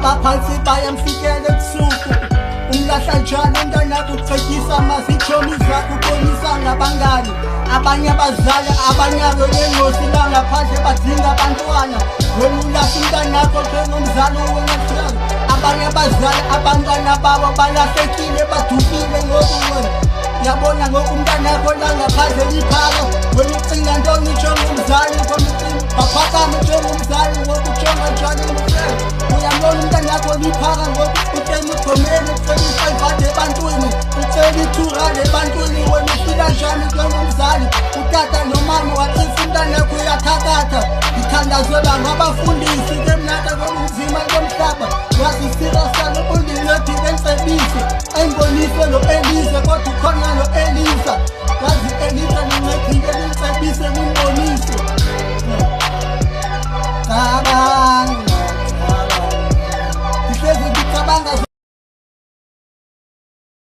abaphansi bayamfikela ebusuku umlahla njalo umntanakho ucedisa amasithomi zakho ubonisa ngabangani abanye abazali abanyabo nengosi la ngaphandle badinga abantwana wena ulahla umntanakho njengomzali wenqahlala abanye abazali abantwana babo balahlekile badukile ngokuwena yabona ngoku umntanakho la ngaphandle liphaka wena ucinga nto ngitsho ngomzali baphakame njengomzali ngokujonga njalo umhlelo uyambona umntanakho liphaka ngoku utema ugomeni ucela i-5 ebantwini ucela i-2 ebantwini wena uphila njani njengomzali utata nomama wacisa umntanakho uyathakatha ngithandazwe bangabafundisi ke mnata komzima komhlaba yazi sirasana ubundileti bensebise engibonise lo Elise kodwa ukhona lo Elisa yazi Elisa nincedile nincebise nimbonise cabanga